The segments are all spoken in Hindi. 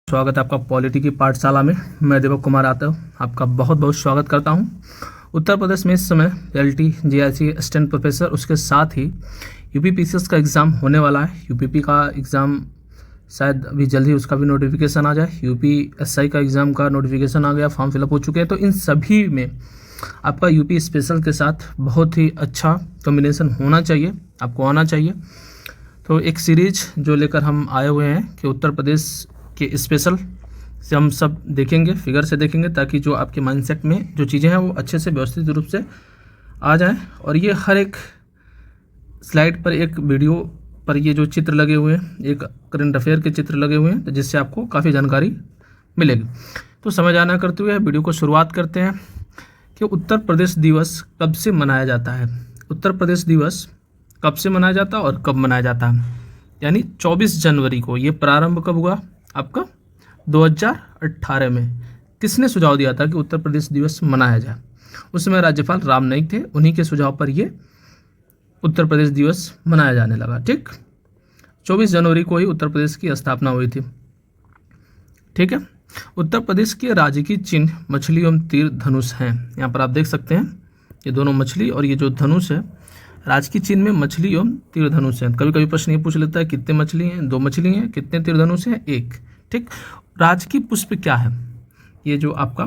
स्वागत है आपका पॉलिटी की पाठशाला में। मैं दीपक कुमार यादव आपका बहुत बहुत स्वागत करता हूं। उत्तर प्रदेश में इस समय एलटी जीआईसी असिस्टेंट प्रोफेसर, उसके साथ ही यूपीपीसीएस का एग्ज़ाम होने वाला है। यूपीपी का एग्ज़ाम शायद अभी जल्द ही उसका भी नोटिफिकेशन आ जाए। यूपीएसआई का एग्ज़ाम का नोटिफिकेशन आ गया, फॉर्म फिलअप हो चुके हैं। तो इन सभी में आपका यूपी स्पेशल के साथ बहुत ही अच्छा कॉम्बिनेशन होना चाहिए, आपको आना चाहिए। तो एक सीरीज जो लेकर हम आए हुए हैं कि उत्तर प्रदेश के स्पेशल से हम सब देखेंगे, फिगर से देखेंगे, ताकि जो आपके माइंडसेट में जो चीज़ें हैं वो अच्छे से व्यवस्थित रूप से आ जाएं। और ये हर एक स्लाइड पर, एक वीडियो पर ये जो चित्र लगे हुए हैं, एक करंट अफेयर के चित्र लगे हुए हैं, तो जिससे आपको काफ़ी जानकारी मिलेगी। तो समय जाना करते हुए वीडियो को शुरुआत करते हैं कि उत्तर प्रदेश दिवस कब से मनाया जाता है। उत्तर प्रदेश दिवस कब से मनाया जाता है और कब मनाया जाता है, यानी 24 जनवरी को। ये प्रारंभ कब हुआ आपका? 2018 में। किसने सुझाव दिया था कि उत्तर प्रदेश दिवस मनाया जाए? उस समय राज्यपाल राम नाईक थे, उन्हीं के सुझाव पर ये उत्तर प्रदेश दिवस मनाया जाने लगा। ठीक, 24 जनवरी को ही उत्तर प्रदेश की स्थापना हुई थी। ठीक है। उत्तर प्रदेश के राजकीय चिन्ह मछली एवं तीर धनुष हैं। यहाँ पर आप देख सकते हैं ये दोनों मछली और ये जो धनुष है, राजकीय चिन्ह में मछली एवं तीर धनुष है। कभी कभी प्रश्न ये पूछ लेता है कितने मछली हैं? 2 मछली हैं। कितने तीर धनुष हैं? 1। ठीक। राजकीय पुष्प क्या है? ये जो आपका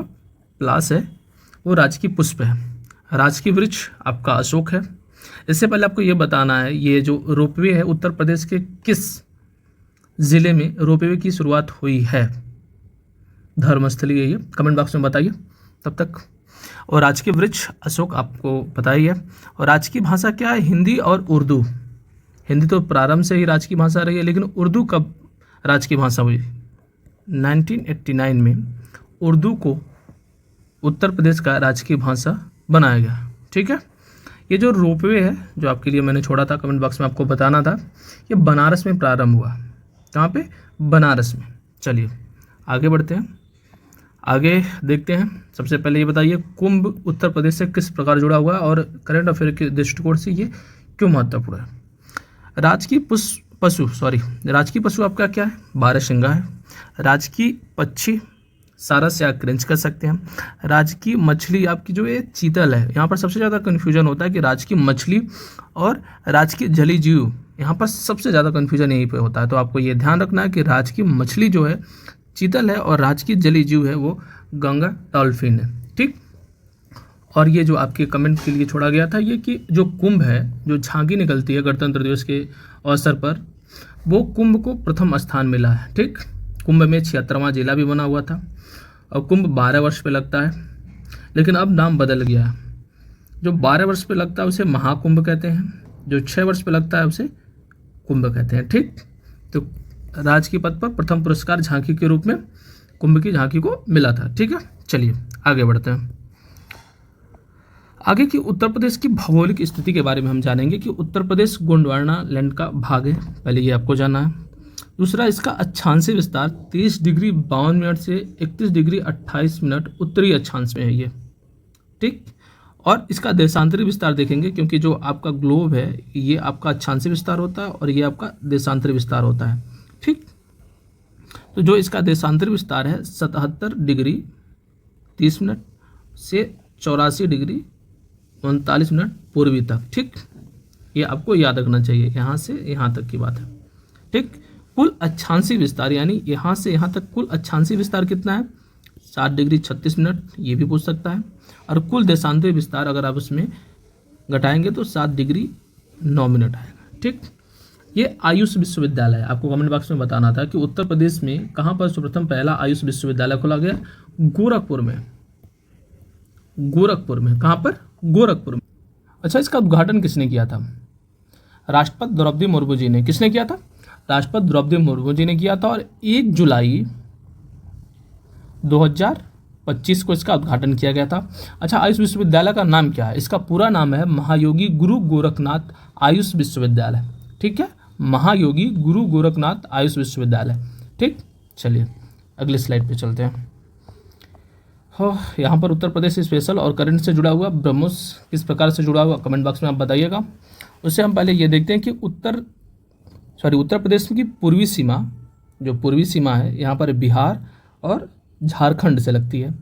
प्लास है वो राजकीय पुष्प है। राजकीय वृक्ष आपका अशोक है। इससे पहले आपको ये बताना है, ये जो रोपवे है उत्तर प्रदेश के किस जिले में रोपवे की शुरुआत हुई है? धर्मस्थली है ये, कमेंट बॉक्स में बताइए तब तक। और राजकीय वृक्ष अशोक आपको पता ही है। और राजकीय भाषा क्या है? हिंदी और उर्दू। हिंदी तो प्रारंभ से ही राजकीय भाषा रही है, लेकिन उर्दू कब राजकीय भाषा हुई? 1989 में उर्दू को उत्तर प्रदेश का राजकीय भाषा बनाया गया। ठीक है। ये जो रोपवे है जो आपके लिए मैंने छोड़ा था, कमेंट बॉक्स में आपको बताना था, ये बनारस में प्रारंभ हुआ। कहाँ पे? बनारस में। चलिए आगे बढ़ते हैं, आगे देखते हैं। सबसे पहले ये बताइए, कुंभ उत्तर प्रदेश से किस प्रकार जुड़ा हुआ है और करंट अफेयर के दृष्टिकोण से ये क्यों महत्वपूर्ण है? राजकीय राजकीय पशु आपका क्या है? बारहसिंगा है। राजकीय पक्षी सारस या क्रेंच कर सकते हैं। राजकीय मछली आपकी जो है चीतल है। यहाँ पर सबसे ज़्यादा कन्फ्यूजन होता है कि राजकीय मछली और राजकीय जलीय जीव, यहाँ पर सबसे ज़्यादा कन्फ्यूजन यहीं पे होता है। तो आपको ये ध्यान रखना है कि राजकीय मछली जो है चीतल है और राजकीय जलीय जीव है वो गंगा डॉल्फिन है। ठीक। और ये जो आपके कमेंट के लिए छोड़ा गया था, ये कि जो कुंभ है, जो झांकी निकलती है गणतंत्र दिवस के अवसर पर, वो कुंभ को प्रथम स्थान मिला है। ठीक। कुंभ में 76वां जिला भी बना हुआ था और कुंभ 12 वर्ष पे लगता है, लेकिन अब नाम बदल गया है। जो 12 वर्ष पे लगता है उसे महाकुंभ कहते हैं, जो 6 वर्ष पे लगता है उसे कुंभ कहते हैं। ठीक। तो राजकीय पद पर प्रथम पुरस्कार झांकी के रूप में कुंभ की झांकी को मिला था। ठीक है। चलिए आगे बढ़ते हैं। आगे की उत्तर प्रदेश की भौगोलिक स्थिति के बारे में हम जानेंगे कि उत्तर प्रदेश गोंडवाना लैंड का भाग है, पहले ये आपको जानना है। दूसरा, इसका अक्षांशीय विस्तार 30 डिग्री 52 मिनट से 31 डिग्री 28 मिनट उत्तरी अक्षांश में है ये। ठीक। और इसका देशांतरी विस्तार देखेंगे, क्योंकि जो आपका ग्लोब है ये आपका अक्षांशीय विस्तार होता है और ये आपका देशांतरी विस्तार होता है। ठीक। तो जो इसका देशांतरी विस्तार है 77 डिग्री 30 मिनट से 84 डिग्री 39 मिनट पूर्वी तक। ठीक। ये आपको याद रखना चाहिए, यहाँ से यहाँ तक की बात है। ठीक। कुल अक्षांशीय विस्तार, यानी यहाँ से यहाँ तक कुल अक्षांशीय विस्तार कितना है? 7 डिग्री 36 मिनट, ये भी पूछ सकता है। और कुल देशांतरी विस्तार अगर आप उसमें घटाएंगे तो 7 डिग्री 9 मिनट आएगा। ठीक। ये आयुष विश्वविद्यालय, आपको कमेंट बॉक्स में बताना था कि उत्तर प्रदेश में कहाँ पर सर्वप्रथम पहला आयुष विश्वविद्यालय खोला गया? गोरखपुर में। गोरखपुर में। कहाँ पर? गोरखपुर में। अच्छा, इसका उद्घाटन किसने किया था? राष्ट्रपति द्रौपदी मुर्मू जी ने। किसने किया था? राष्ट्रपति द्रौपदी मुर्मू जी ने किया था। और 1 जुलाई 2025 को इसका उद्घाटन किया गया था। अच्छा, आयुष विश्वविद्यालय का नाम क्या है? इसका पूरा नाम है महायोगी गुरु गोरखनाथ आयुष विश्वविद्यालय। ठीक है, महायोगी गुरु गोरखनाथ आयुष विश्वविद्यालय। ठीक। चलिए अगले स्लाइड पे चलते हैं। यहाँ पर उत्तर प्रदेश स्पेशल और करंट से जुड़ा हुआ, ब्रह्मोस किस प्रकार से जुड़ा हुआ, कमेंट बॉक्स में आप बताइएगा। उससे हम पहले ये देखते हैं कि उत्तर प्रदेश की पूर्वी सीमा जो पूर्वी सीमा है यहाँ पर बिहार और झारखंड से लगती है।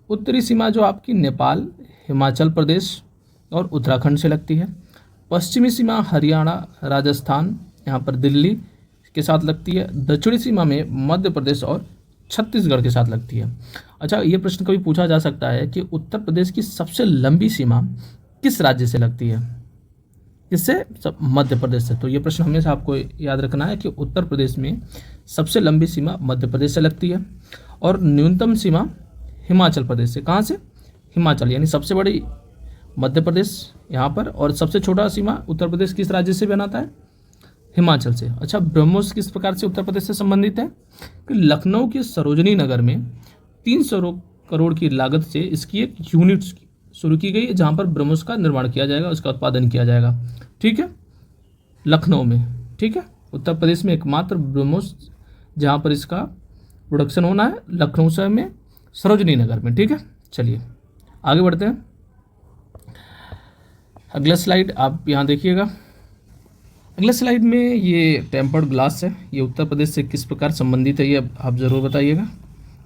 उत्तरी सीमा जो आपकी नेपाल, हिमाचल प्रदेश और उत्तराखंड से लगती है। पश्चिमी सीमा हरियाणा, राजस्थान, यहाँ पर दिल्ली के साथ लगती है। दक्षिणी सीमा में मध्य प्रदेश और छत्तीसगढ़ के साथ लगती है। अच्छा, ये प्रश्न कभी पूछा जा सकता है कि उत्तर प्रदेश की सबसे लंबी सीमा किस राज्य से लगती है? किससे? मध्य प्रदेश से। तो ये प्रश्न हमेशा आपको याद रखना है कि उत्तर प्रदेश में सबसे लंबी सीमा मध्य प्रदेश से लगती है और न्यूनतम सीमा हिमाचल प्रदेश से। कहाँ से? हिमाचल, यानी सबसे बड़ी मध्य प्रदेश यहाँ पर, और सबसे छोटा सीमा उत्तर प्रदेश किस राज्य से बनाता है? हिमाचल से। अच्छा, ब्रह्मोस किस प्रकार से उत्तर प्रदेश से संबंधित है? कि लखनऊ के सरोजनी नगर में 300 करोड़ की लागत से इसकी एक यूनिट शुरू की गई है, जहाँ पर ब्रह्मोस का निर्माण किया जाएगा, उसका उत्पादन किया जाएगा। ठीक है, लखनऊ में। ठीक है, उत्तर प्रदेश में एकमात्र ब्रह्मोस जहाँ पर इसका प्रोडक्शन होना है, लखनऊ शहर में सरोजनी नगर में। ठीक है, चलिए आगे बढ़ते हैं। अगला स्लाइड आप यहाँ देखिएगा। अगले स्लाइड में ये टेम्पर्ड ग्लास है, ये उत्तर प्रदेश से किस प्रकार संबंधित है, ये आप ज़रूर बताइएगा।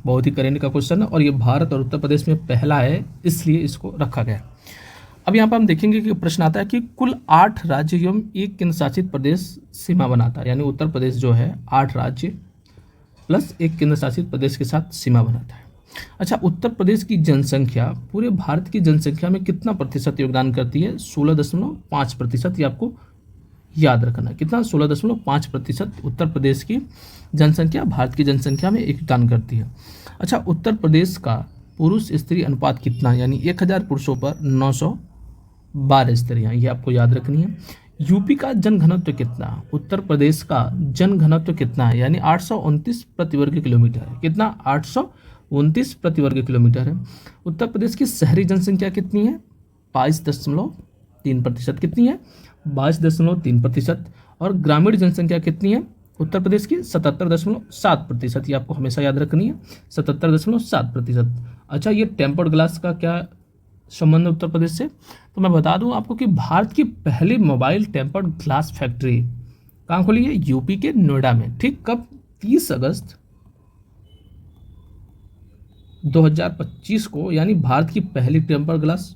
बहुत ही करेंट का क्वेश्चन है और ये भारत और उत्तर प्रदेश में पहला है, इसलिए इसको रखा गया। अब यहाँ पर हम देखेंगे कि प्रश्न आता है कि कुल 8 राज्य एवं 1 केंद्र शासित प्रदेश सीमा बनाता है, यानी उत्तर प्रदेश जो है 8 राज्य प्लस 1 केंद्र शासित प्रदेश के साथ सीमा बनाता है। अच्छा, उत्तर प्रदेश की जनसंख्या पूरे भारत की जनसंख्या में कितना प्रतिशत योगदान करती है? 16.5%। ये आपको याद रखना। कितना? 16.5% उत्तर प्रदेश की जनसंख्या भारत की जनसंख्या में योगदान करती है। अच्छा, उत्तर प्रदेश का पुरुष स्त्री अनुपात कितना, यानी 1000 पुरुषों पर 912 स्त्रियाँ, ये आपको याद रखनी है। यूपी का जनघनत्व कितना? उत्तर प्रदेश का जनघनत्व कितना है, यानी 829 प्रति वर्ग किलोमीटर है। कितना? 829 प्रति वर्ग किलोमीटर है। उत्तर प्रदेश की शहरी जनसंख्या कितनी है? 22.3%। कितनी है? 22.3%। और ग्रामीण जनसंख्या कितनी है उत्तर प्रदेश की? 77.7%। ये आपको हमेशा याद रखनी है, 77.7%। अच्छा, ये टेम्पर्ड ग्लास का क्या संबंध उत्तर प्रदेश से? तो मैं बता दूं आपको कि भारत की पहली मोबाइल टेम्पर्ड ग्लास फैक्ट्री कहाँ खुली है? यूपी के नोएडा में। ठीक, कब? 30 अगस्त 2025 को, यानी भारत की पहली टेम्पर्ड ग्लास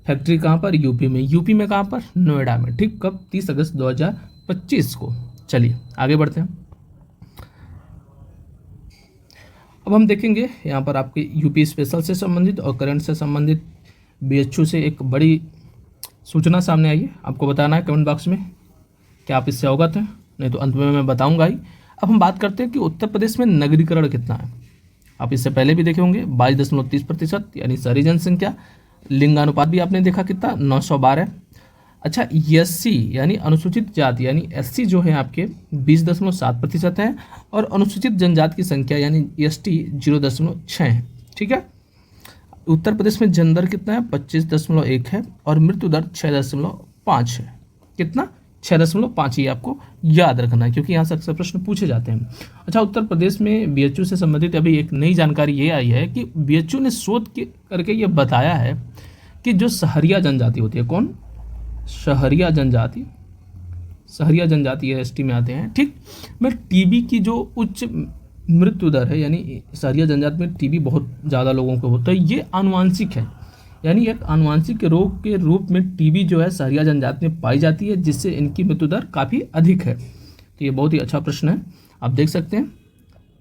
फैक्ट्री कहाँ पर? यूपी में। यूपी में कहाँ पर? नोएडा में। ठीक, कब? 30 अगस्त 2025 को। चलिए आगे बढ़ते हैं। अब हम देखेंगे यहाँ पर आपके यूपी स्पेशल से संबंधित और करंट से संबंधित बीएचयू से एक बड़ी सूचना सामने आई है। आपको बताना है कमेंट बॉक्स में क्या आप इससे अवगत हैं, नहीं तो अंत में मैं बताऊंगा ही। अब हम बात करते हैं कि उत्तर प्रदेश में नगरीकरण कितना है। आप इससे पहले भी देखे होंगे 22.30%, यानी शहरी जनसंख्या। लिंगानुपात भी आपने देखा कितना? 912। अच्छा, एससी यानी अनुसूचित जाति यानी एससी जो है आपके 20.7% है और अनुसूचित जनजाति की संख्या यानी एसटी 0.6 है। ठीक है, उत्तर प्रदेश में जन्म दर कितना है? 25.1 है और मृत्यु दर 6.5 है। कितना? 6.5। ये आपको याद रखना है क्योंकि यहाँ से अक्सर प्रश्न पूछे जाते हैं। अच्छा, उत्तर प्रदेश में बीएचयू से संबंधित अभी एक नई जानकारी ये आई है कि बीएचयू ने शोध करके ये बताया है कि जो सहरिया जनजाति होती है, कौन? सहरिया जनजाति। सहरिया जनजाति एसटी में आते हैं। ठीक, में टीबी की जो उच्च मृत्यु दर है, यानी सहरिया जनजाति में टीबी बहुत ज़्यादा लोगों को होता है, ये आनुवांशिक है, यानी एक आनुवांशिक रोग के रूप में टीबी जो है सहरिया जनजाति में पाई जाती है, जिससे इनकी मृत्यु दर काफ़ी अधिक है। तो ये बहुत ही अच्छा प्रश्न है, आप देख सकते हैं।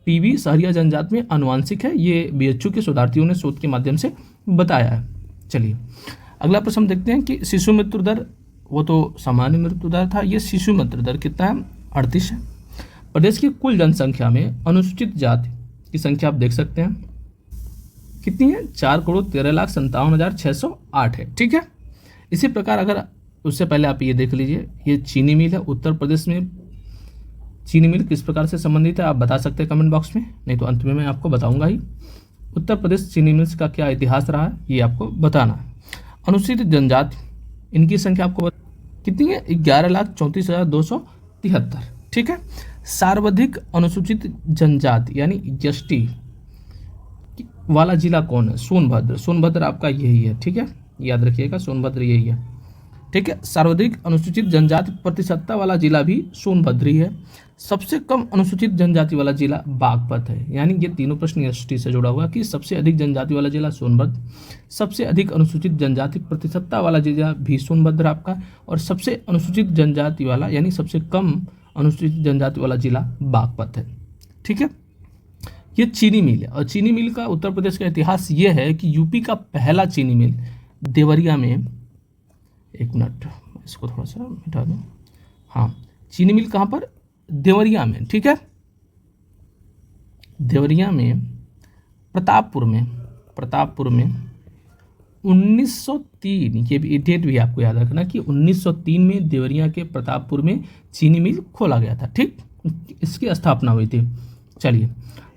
टीबी सहरिया जनजाति में आनुवांशिक है, ये बीएचयू के शोधार्थियों ने शोध के माध्यम से बताया है। चलिए अगला प्रश्न हम देखते हैं कि शिशु मृत्यु दर, वो तो सामान्य मृत्यु दर था, ये शिशु मृत्यु दर कितना है? 38 है। प्रदेश की कुल जनसंख्या में अनुसूचित जाति की संख्या आप देख सकते हैं कितनी है? 4,13,57,608 है। ठीक है, इसी प्रकार अगर उससे पहले आप ये देख लीजिए, ये चीनी मिल है। उत्तर प्रदेश में चीनी मिल किस प्रकार से संबंधित है आप बता सकते हैं कमेंट बॉक्स में, नहीं तो अंत में मैं आपको बताऊंगा ही। उत्तर प्रदेश चीनी मिल्स का क्या इतिहास रहा है ये आपको बताना है। अनुसूचित जनजाति, इनकी संख्या आपको कितनी है? 11,34,273। ठीक है, सर्वाधिक अनुसूचित जनजाति यानी एसटी वाला जिला कौन है? सोनभद्र। सोनभद्र आपका यही है। ठीक है, याद रखिएगा, सोनभद्र यही है। ठीक है, सर्वाधिक अनुसूचित जनजाति प्रतिशतता वाला जिला भी सोनभद्र ही है। सबसे कम अनुसूचित जनजाति वाला जिला बागपत है। यानी ये तीनों प्रश्न एसटी से जुड़ा हुआ कि सबसे अधिक जनजाति वाला जिला सोनभद्र, सबसे अधिक अनुसूचित जनजाति प्रतिशतता वाला जिला भी सोनभद्र आपका, और सबसे अनुसूचित जनजाति वाला यानी सबसे कम अनुसूचित जनजाति वाला जिला बागपत है। ठीक है, ये चीनी मिल है। और चीनी मिल का उत्तर प्रदेश का इतिहास ये है कि यूपी का पहला चीनी मिल देवरिया में, एक मिनट इसको थोड़ा सा मिटा दूँ, हाँ, चीनी मिल कहाँ पर, देवरिया में। ठीक है, देवरिया में, प्रतापपुर में 1903, ये भी डेट भी आपको याद रखना कि 1903 में देवरिया के प्रतापपुर में चीनी मिल खोला गया था। ठीक, इसकी स्थापना हुई थी। चलिए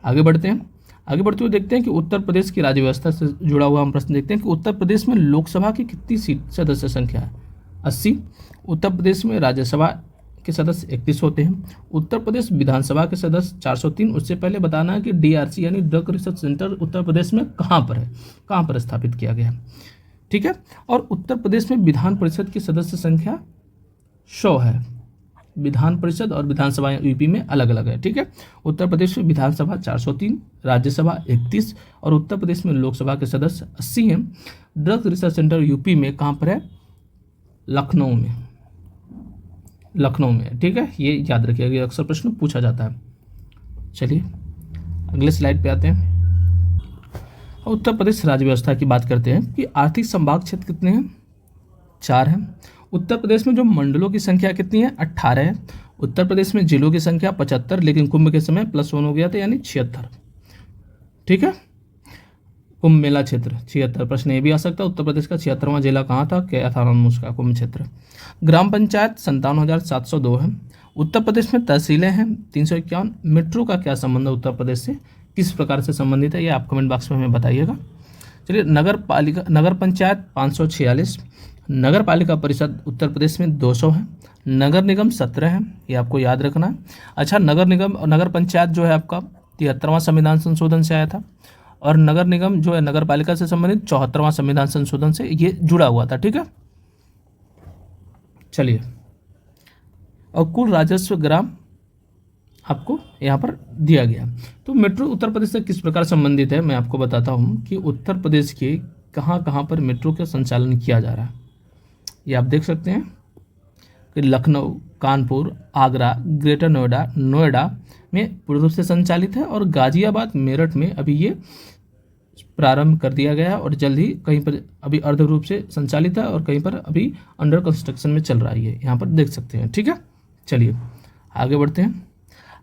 आगे बढ़ते हैं। आगे बढ़ते हुए देखते हैं कि उत्तर प्रदेश की राज्य व्यवस्था से जुड़ा हुआ हम प्रश्न देखते हैं कि उत्तर प्रदेश में लोकसभा की कितनी सीट सदस्य संख्या है, 80। उत्तर प्रदेश में राज्यसभा के सदस्य 31 होते हैं। उत्तर प्रदेश विधानसभा के सदस्य 403। उससे पहले बताना है कि डीआरसी यानी drug research centre Uttar Pradesh में कहाँ पर है, कहाँ पर स्थापित किया गया है। ठीक है, और उत्तर प्रदेश में विधान परिषद की सदस्य संख्या 100 है। विधान परिषद और विधानसभा यूपी में अलग अलग है। ठीक है, उत्तर प्रदेश में विधानसभा 403, राज्यसभा 31 और उत्तर प्रदेश में लोकसभा के सदस्य 80 हैं। ड्रग रिसर्च सेंटर यूपी में कहाँ पर है, लखनऊ में। ठीक है, ये याद रखिएगा, ये अक्सर प्रश्न पूछा जाता है। चलिए अगले स्लाइड पे आते हैं। उत्तर प्रदेश राज्य व्यवस्था की बात करते हैं कि आर्थिक संभाग क्षेत्र कितने हैं, 4 हैं। उत्तर प्रदेश में जो मंडलों की संख्या कितनी है, 18 है। उत्तर प्रदेश में जिलों की संख्या 75, लेकिन कुंभ के समय +1 हो गया था यानी 76। ठीक है, कुंभ मेला क्षेत्र 76, प्रश्न ये भी आ सकता है उत्तर प्रदेश का 76वां जिला कहाँ था, क्या था नाम उसका, कुंभ क्षेत्र। ग्राम पंचायत 57,702 है। उत्तर प्रदेश में तहसीलें हैं 351। मेट्रो का क्या संबंध है उत्तर प्रदेश से, किस प्रकार से संबंधित है, ये आप कमेंट बॉक्स में हमें बताइएगा। चलिए नगर पंचायत 546, नगर पालिका परिषद उत्तर प्रदेश में 200 है। नगर निगम 17 है, ये आपको याद रखना है। अच्छा, नगर निगम और नगर पंचायत जो है आपका 73वां संविधान संशोधन से आया था, और नगर निगम जो है नगर पालिका से संबंधित 74वां संविधान संशोधन से ये जुड़ा हुआ था। ठीक है, चलिए, और कुल राजस्व ग्राम आपको यहाँ पर दिया गया। तो मेट्रो उत्तर प्रदेश से किस प्रकार संबंधित है मैं आपको बताता हूँ कि उत्तर प्रदेश के कहाँ कहाँ पर मेट्रो का संचालन किया जा रहा है। ये आप देख सकते हैं कि लखनऊ, कानपुर, आगरा, ग्रेटर नोएडा में पूर्ण रूप से संचालित है, और गाजियाबाद, मेरठ में अभी ये प्रारंभ कर दिया गया है, और जल्द ही कहीं पर अभी अर्ध रूप से संचालित है और कहीं पर अभी अंडर कंस्ट्रक्शन में चल रहा है, ये यहाँ पर देख सकते हैं। ठीक है, चलिए आगे बढ़ते हैं।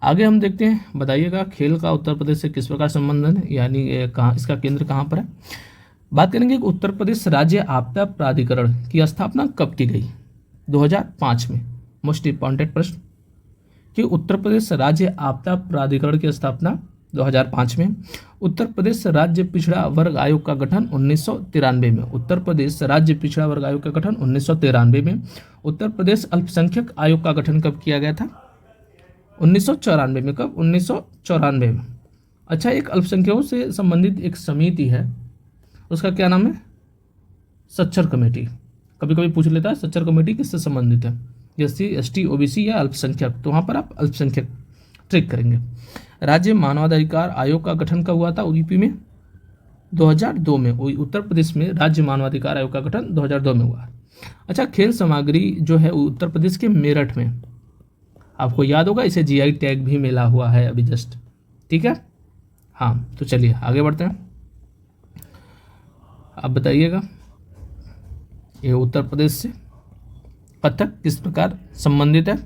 आगे हम देखते हैं, बताइएगा खेल का उत्तर प्रदेश से किस प्रकार संबंध है, यानी कहाँ इसका केंद्र कहाँ पर है। बात करेंगे कि उत्तर प्रदेश राज्य आपदा प्राधिकरण की स्थापना कब की गई, 2005 में। मोस्ट इंपॉर्टेंट प्रश्न कि उत्तर प्रदेश राज्य आपदा प्राधिकरण की स्थापना 2005 में। उत्तर प्रदेश राज्य पिछड़ा वर्ग आयोग का गठन 1993 में। उत्तर प्रदेश राज्य पिछड़ा वर्ग आयोग का गठन 1993 में। उत्तर प्रदेश अल्पसंख्यक आयोग का गठन कब किया गया था, 1994 में। कब, 1994 में। अच्छा, एक अल्पसंख्यकों से संबंधित एक समिति है, उसका क्या नाम है, सच्चर कमेटी। कभी कभी पूछ लेता है सच्चर कमेटी किससे संबंधित है, SC ST OBC या अल्पसंख्यक, तो वहाँ पर आप अल्पसंख्यक ट्रिक करेंगे। राज्य मानवाधिकार आयोग का गठन कब हुआ था यूपी में, 2002 में। उत्तर प्रदेश में राज्य मानवाधिकार आयोग का गठन 2002 में हुआ। अच्छा, खेल सामग्री जो है उत्तर प्रदेश के मेरठ में, आपको याद होगा इसे GI टैग भी मिला हुआ है अभी जस्ट। ठीक है, हाँ, तो चलिए आगे बढ़ते हैं। आप बताइएगा ये उत्तर प्रदेश से कथक किस प्रकार संबंधित है।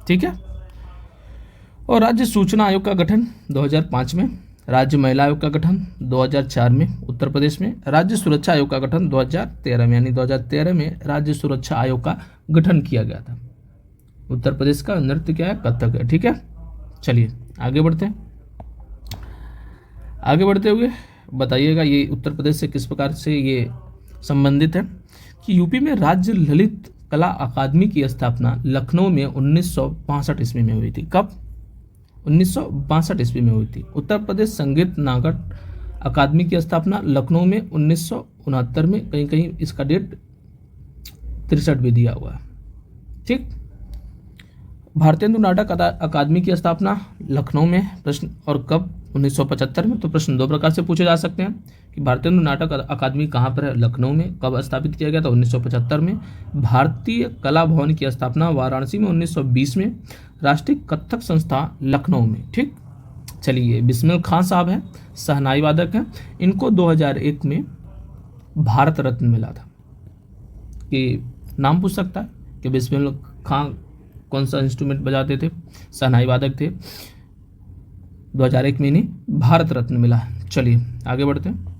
ठीक है, और राज्य सूचना आयोग का गठन 2005 में। राज्य महिला आयोग का गठन 2004 में उत्तर प्रदेश में। राज्य सुरक्षा आयोग का गठन 2013 में, यानी 2013 में राज्य सुरक्षा आयोग का गठन किया गया था। उत्तर प्रदेश का नृत्य क्या है, कथक है। ठीक है, चलिए आगे बढ़ते हैं। आगे बढ़ते हुए बताइएगा ये उत्तर प्रदेश से किस प्रकार से ये संबंधित है कि यूपी में राज्य ललित कला अकादमी की स्थापना लखनऊ में 1962 ईस्वी में हुई थी। कब, 1962 ईस्वी में हुई थी। उत्तर प्रदेश संगीत नाटक अकादमी की स्थापना लखनऊ में 1969 में, कहीं कहीं इसका डेट 63 भी दिया हुआ है। ठीक, भारतेंदु नाटक अकादमी की स्थापना लखनऊ में, प्रश्न, और कब? 1975 में। तो प्रश्न दो प्रकार से पूछे जा सकते हैं कि भारतेंदु नाटक अकादमी कहाँ पर है? लखनऊ में। कब स्थापित किया गया था? 1975 में। भारतीय कला भवन की स्थापना वाराणसी में 1920 में। राष्ट्रीय कथक संस्था लखनऊ में। ठीक, चलिए, बिस्मिल खान साहब हैं, शहनाई वादक हैं, इनको 2001 में भारत रत्न मिला था। कि नाम पूछ सकता है कि बिस्मिल खान कौन सा इंस्ट्रूमेंट बजाते थे? शहनाई वादक थे। 2001 में इन्हें भारत रत्न मिला है। चलिए आगे बढ़ते हैं।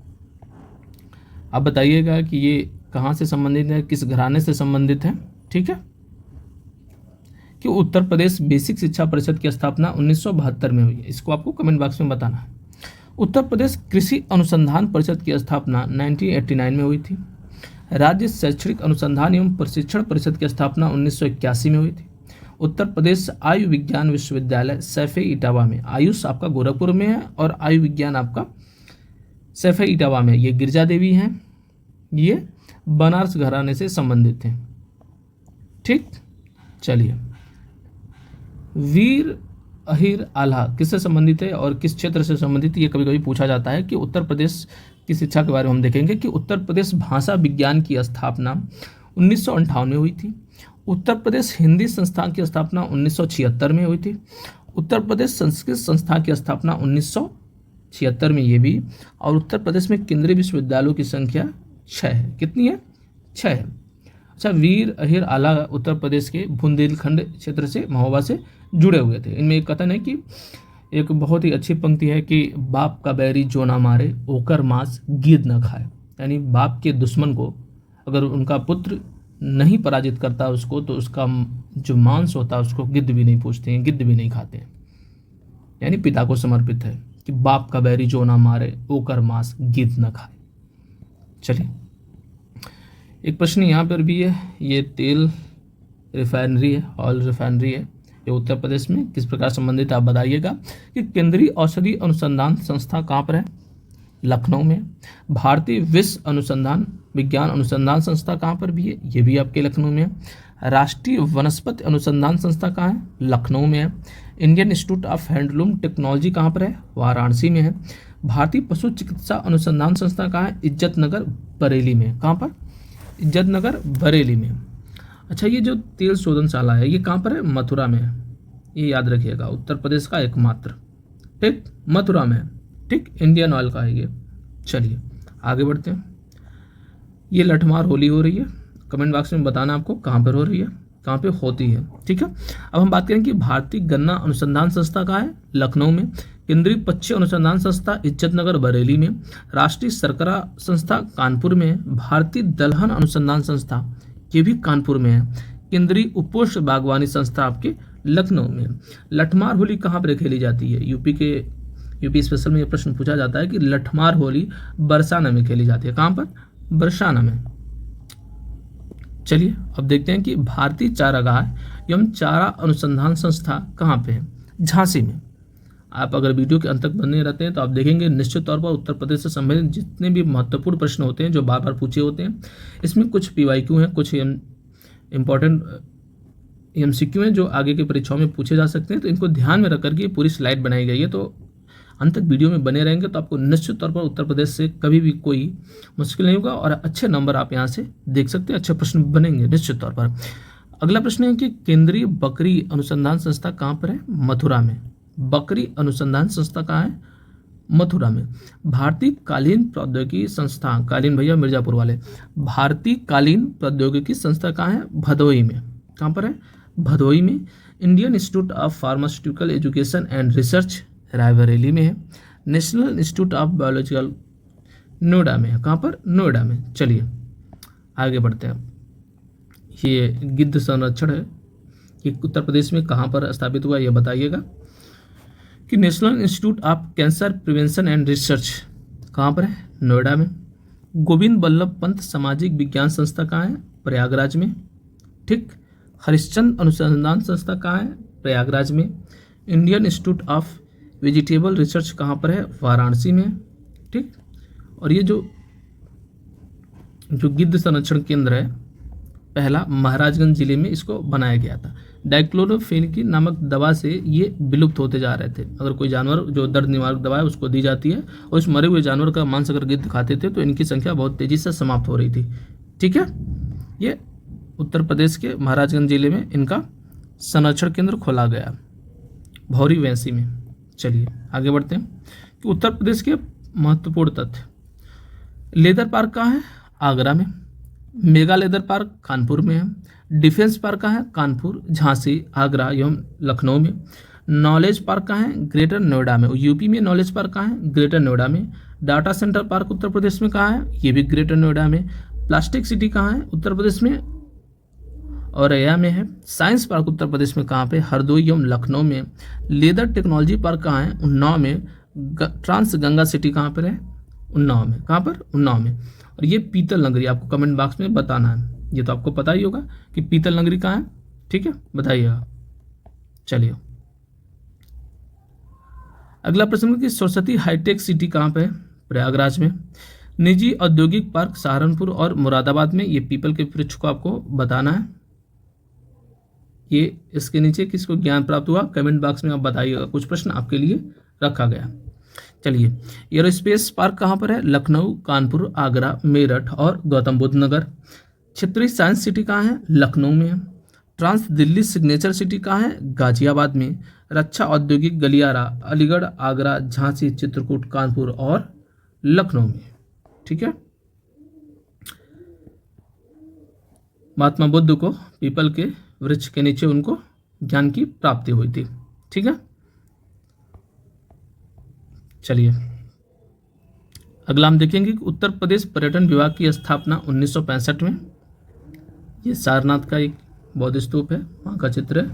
आप बताइएगा कि ये कहाँ से संबंधित है, किस घराने से संबंधित है। ठीक है, कि उत्तर प्रदेश बेसिक शिक्षा परिषद की स्थापना 1972 में हुई है। इसको आपको कमेंट बॉक्स में बताना है। उत्तर प्रदेश कृषि अनुसंधान परिषद की स्थापना 1989 में हुई थी। राज्य शैक्षणिक अनुसंधान एवं प्रशिक्षण परिषद की स्थापना 1981 में हुई थी। उत्तर प्रदेश आयु विज्ञान विश्वविद्यालय सैफे इटावा में, आयुष आपका गोरखपुर में है और आयु विज्ञान आपका सैफे इटावा में। ये गिरजा देवी हैं, ये बनारस घराने से संबंधित हैं। ठीक, चलिए, वीर अहिर आल्हा किससे संबंधित है और किस क्षेत्र से संबंधित? ये कभी कभी पूछा जाता है कि उत्तर प्रदेश की शिक्षा के बारे में हम देखेंगे कि उत्तर प्रदेश भाषा विज्ञान की स्थापना 1958 में हुई थी। उत्तर प्रदेश हिंदी संस्थान की स्थापना 1976 में हुई थी। उत्तर प्रदेश संस्कृत संस्थान की स्थापना 1976 में, ये भी। और उत्तर प्रदेश में केंद्रीय विश्वविद्यालयों की संख्या 6 है। कितनी है? 6 है। अच्छा, वीर अहिर आला उत्तर प्रदेश के बुंदेलखंड क्षेत्र से, महोबा से जुड़े हुए थे। इनमें एक कथन है कि एक बहुत ही अच्छी पंक्ति है कि बाप का बैरी जो ना मारे ओकर मांस गिद्ध न खाए। यानी बाप के दुश्मन को अगर उनका पुत्र नहीं पराजित करता उसको, तो उसका जो मांस होता है उसको गिद्ध भी नहीं पूछते हैं, गिद्ध भी नहीं खाते हैं। यानी पिता को समर्पित है कि बाप का बैरी जो ना मारे ओकर मांस गिद्ध न खाए। चलिए, एक प्रश्न यहाँ पर भी है। ये तेल रिफाइनरी है, ऑयल रिफाइनरी है। ये उत्तर प्रदेश में किस प्रकार संबंधित आप बताइएगा। कि केंद्रीय औषधि अनुसंधान संस्था कहाँ पर है? लखनऊ में। भारतीय विश्व अनुसंधान विज्ञान अनुसंधान संस्था कहाँ पर भी है? ये भी आपके लखनऊ में है। राष्ट्रीय वनस्पति अनुसंधान संस्था कहाँ है? लखनऊ में है। Indian institute of handloom technology कहाँ पर है? वाराणसी में है। भारतीय पशु चिकित्सा अनुसंधान संस्था कहाँ है? इज्जतनगर बरेली में। कहाँ पर? इज्जतनगर बरेली में। अच्छा, ये जो तेल शोधनशाला है ये कहाँ पर है? मथुरा में है। ये याद रखिएगा, उत्तर प्रदेश का एकमात्र। ठीक, मथुरा में है। ठीक, इंडियन ऑयल का है ये। चलिए आगे बढ़ते हैं। ये लठमार होली हो रही है, कमेंट बॉक्स में बताना आपको कहाँ पर हो रही है, कहाँ पे होती है। ठीक है, अब हम बात करेंगे कि भारतीय गन्ना अनुसंधान संस्था कहाँ है? लखनऊ में। केंद्रीय पक्षी अनुसंधान संस्था इज्जतनगर बरेली में। राष्ट्रीय शर्करा संस्था कानपुर में है। भारतीय दलहन अनुसंधान संस्था ये भी कानपुर में है। केंद्रीय उपोष्ण बागवानी संस्था आपके लखनऊ में। लठमार होली कहाँ पर खेली जाती है? यूपी स्पेशल में यह प्रश्न पूछा जाता है कि लठमार होली बरसाना में खेली जाती है। कहाँ पर? बरसाना में। चलिए अब देखते हैं कि भारतीय चारागाह एवं चारा अनुसंधान संस्था कहाँ पे है? झांसी में। आप अगर वीडियो के अंत तक बने रहते हैं तो आप देखेंगे निश्चित तौर पर उत्तर प्रदेश से संबंधित जितने भी महत्वपूर्ण प्रश्न होते हैं जो बार बार पूछे होते हैं, इसमें कुछ PYQ हैं, कुछ इम्पोर्टेंट MCQ हैं जो आगे की परीक्षाओं में पूछे जा सकते हैं। तो इनको ध्यान में रख करके पूरी स्लाइड बनाई गई है, तो अंत तक वीडियो में बने रहेंगे तो आपको निश्चित तौर पर उत्तर प्रदेश से कभी भी कोई मुश्किल नहीं होगा और अच्छे नंबर आप यहाँ से देख सकते हैं, अच्छे प्रश्न बनेंगे निश्चित तौर पर। अगला प्रश्न है कि केंद्रीय बकरी अनुसंधान संस्था कहाँ पर है? मथुरा में। बकरी अनुसंधान संस्था कहाँ है? मथुरा में। भारतीय कालीन प्रौद्योगिकी संस्था, कालीन भैया मिर्जापुर वाले, भारतीय कालीन प्रौद्योगिकी संस्था कहाँ है? भदोही में। कहाँ पर है? भदोही में। Indian institute of pharmaceutical education and research Raebareli में है। National institute of biological Noida में है। कहाँ पर? नोएडा में। चलिए आगे बढ़ते हैं। ये गिद्ध संरक्षण है कि उत्तर प्रदेश में कहाँ पर स्थापित हुआ, यह बताइएगा। कि national institute of cancer prevention and research कहाँ पर है? नोएडा में। गोविंद बल्लभ पंत सामाजिक विज्ञान संस्था कहाँ है? प्रयागराज में। ठीक। हरिश्चंद्र अनुसंधान संस्था कहाँ है? प्रयागराज में। Indian institute of vegetable research कहाँ पर है? वाराणसी में। ठीक। और ये जो गिद्ध संरक्षण केंद्र है पहला महाराजगंज जिले में इसको बनाया गया था। डाइक्लोरोफेन की नामक दवा से ये विलुप्त होते जा रहे थे। अगर कोई जानवर जो दर्द निवारक दवा है उसको दी जाती है और उस मरे हुए जानवर का मांस अगर गिद्ध खाते थे तो इनकी संख्या बहुत तेज़ी से समाप्त हो रही थी। ठीक है, ये उत्तर प्रदेश के महाराजगंज जिले में इनका संरक्षण केंद्र खोला गया, भौरी वैंसी में। चलिए आगे बढ़ते हैं कि उत्तर प्रदेश के महत्वपूर्ण तथ्य। लेदर पार्क कहाँ है? आगरा में। मेगा लेदर पार्क कानपुर में है। डिफेंस पार्क कहाँ है? कानपुर, झांसी, आगरा एवं लखनऊ में। नॉलेज पार्क कहाँ है? ग्रेटर नोएडा में। यूपी में नॉलेज पार्क कहाँ है? ग्रेटर नोएडा में। Data centre park Uttar Pradesh में कहाँ है? ये भी ग्रेटर नोएडा में। प्लास्टिक सिटी कहाँ है? उत्तर प्रदेश में औरैया में है। साइंस पार्क उत्तर प्रदेश में कहाँ पे? हरदोई एवं लखनऊ में। लेदर टेक्नोलॉजी पार्क कहाँ है? उन्नाव में। ट्रांस गंगा सिटी कहाँ पर है? उन्नाव में। कहाँ पर? उन्नाव में। और ये पीतल नगरी आपको कमेंट बॉक्स में बताना है, ये तो आपको पता ही होगा कि पीतल नगरी कहाँ है। ठीक है, बताइएगा। चलिए अगला प्रश्न कि सरस्वती हाईटेक सिटी कहाँ पे है? प्रयागराज में। निजी औद्योगिक पार्क सहारनपुर और मुरादाबाद में। ये पीपल के वृक्ष को आपको बताना है। ये इसके नीचे किसको ज्ञान प्राप्त हुआ कमेंट बॉक्स में आप बताइएगा, कुछ प्रश्न आपके लिए रखा गया। चलिए एयरोस्पेस पार्क कहाँ पर है? लखनऊ, कानपुर, आगरा, मेरठ और गौतम बुद्ध नगर। क्षेत्रीय साइंस सिटी कहाँ है? लखनऊ में है। ट्रांस दिल्ली सिग्नेचर सिटी कहाँ है? गाजियाबाद में। रक्षा औद्योगिक गलियारा अलीगढ़, आगरा, झांसी, चित्रकूट, कानपुर और लखनऊ में। ठीक है, महात्मा बुद्ध को पीपल के वृक्ष के नीचे उनको ज्ञान की प्राप्ति हुई थी। ठीक है, चलिए अगला हम देखेंगे कि उत्तर प्रदेश पर्यटन विभाग की स्थापना 1965 में। ये सारनाथ का एक बौद्ध स्तूप है, वहाँ का चित्र है।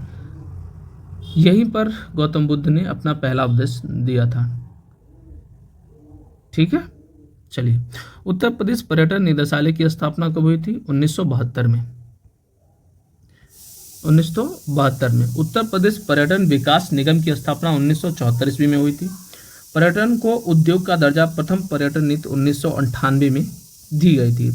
यहीं पर गौतम बुद्ध ने अपना पहला उपदेश दिया था। ठीक है, चलिए उत्तर प्रदेश पर्यटन निदेशालय की स्थापना कब हुई थी? 1972 में। 1972 में। उत्तर प्रदेश पर्यटन विकास निगम की स्थापना 1974 ईस्वी में हुई थी। पर्यटन को उद्योग का दर्जा प्रथम पर्यटन नीति 1998 में दी गई थी।